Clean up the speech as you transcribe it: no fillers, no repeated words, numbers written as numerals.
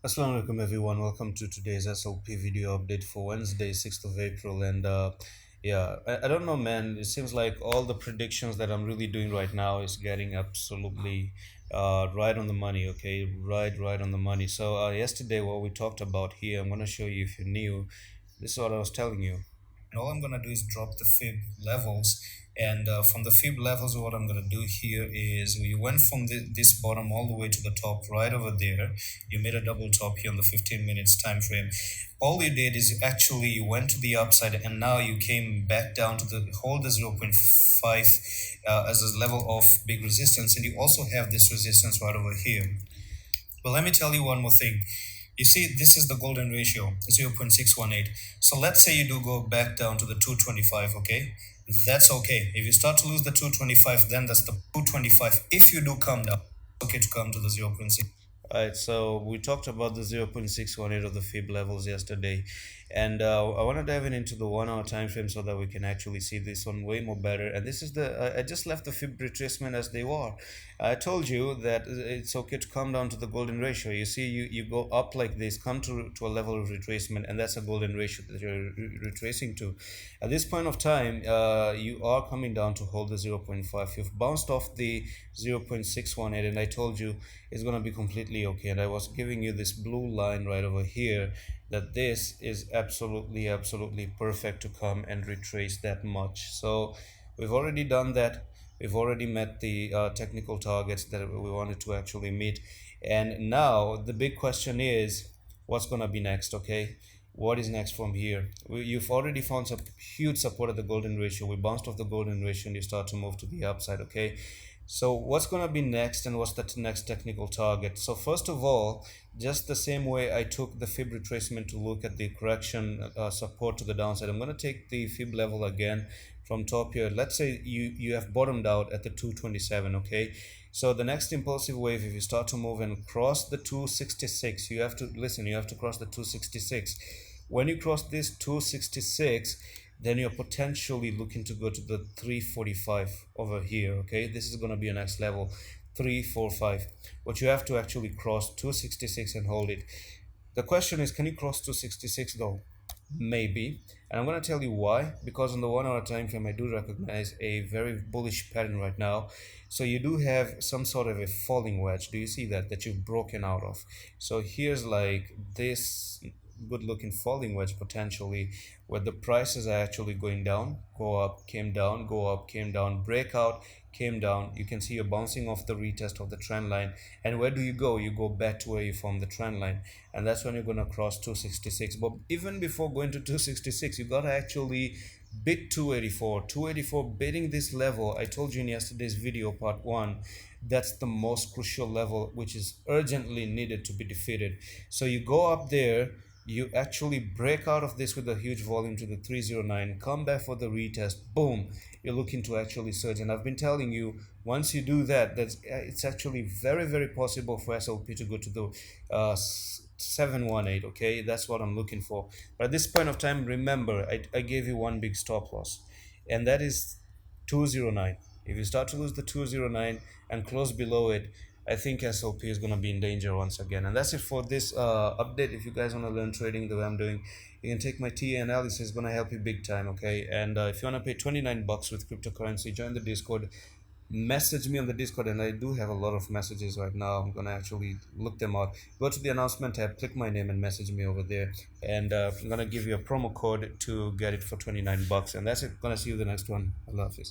Assalamu alaikum everyone, welcome to today's SLP video update for Wednesday 6th of April. And yeah, I don't know, man, it seems like all the predictions that I'm really doing right now is getting absolutely right on the money. Okay, right on the money. So yesterday what we talked about here, I'm going to show you if you're new. This is what I was telling you. And all I'm going to do is drop the fib levels. And from the fib levels, what I'm going to do here is we went from this bottom all the way to the top right over there. You made a double top here on the 15 minutes time frame. All you did is actually you went to the upside, and now you came back down to the hold the zero point 0.5 as a level of big resistance. And you also have this resistance right over here. But let me tell you one more thing. You see, this is the golden ratio, 0.618. So let's say you do go back down to the 225, okay? That's okay. If you start to lose the 225, then that's the 225. If you do come down, it's okay to come to the 0.6. All right, so we talked about the 0.618 of the fib levels yesterday, and I want to dive into the 1 hour time frame so that we can actually see this one way more better. And this is I just left the fib retracement as they were. I told you that it's okay to come down to the golden ratio. You see, you go up like this, come to a level of retracement, and that's a golden ratio that you're retracing to. At this point of time, you are coming down to hold the 0.5. You've bounced off the 0.618, and I told you it's going to be completely okay. And I was giving you this blue line right over here that this is absolutely perfect to come and retrace that much. So we've already done that. We've already met the technical targets that we wanted to actually meet. And now the big question is, what's going to be next? Okay, what is next from here? You've already found some huge support at the golden ratio. We bounced off the golden ratio and you start to move to the upside. Okay, so what's going to be next, and what's the next technical target? So first of all, just the same way I took the fib retracement to look at the correction support to the downside, I'm going to take the fib level again from top here. Let's say you have bottomed out at the 227. Okay, so the next impulsive wave, if you start to move and cross the 266, you have to listen, you have to cross the 266. When you cross this 266, then you're potentially looking to go to the 345 over here. Okay, this is going to be a next level, 345, but you have to actually cross 266 and hold it. The question is, can you cross 266 though? Maybe, and I'm going to tell you why. Because on the 1 hour time frame, I do recognize a very bullish pattern right now. So you do have some sort of a falling wedge. Do you see that you've broken out of? So here's like this good looking falling wedge potentially, where the prices are actually going down, go up, came down, go up, came down, breakout, came down. You can see you're bouncing off the retest of the trend line. And where do you go? You go back to where you formed the trend line, and that's when you're going to cross 266. But even before going to 266, you got to actually bid 284 bidding this level. I told you in yesterday's video part 1, that's the most crucial level which is urgently needed to be defeated. So you go up there, you actually break out of this with a huge volume to the 309, come back for the retest, boom, you're looking to actually surge. And I've been telling you, once you do that, it's actually very possible for SLP to go to the 718. Okay, that's what I'm looking for. But at this point of time, remember, I gave you one big stop loss, and that is 209. If you start to lose the 209 and close below it, I think SLP is going to be in danger once again. And that's it for this update. If you guys want to learn trading the way I'm doing, you can take my TA analysis. It's going to help you big time. Okay, and if you want to pay 29 bucks with cryptocurrency, join the Discord, message me on the Discord. And I do have a lot of messages right now. I'm going to actually look them out. Go to the announcement tab, click my name and message me over there, and I'm going to give you a promo code to get it for 29 bucks. And that's it. Gonna see you the next one. I love this.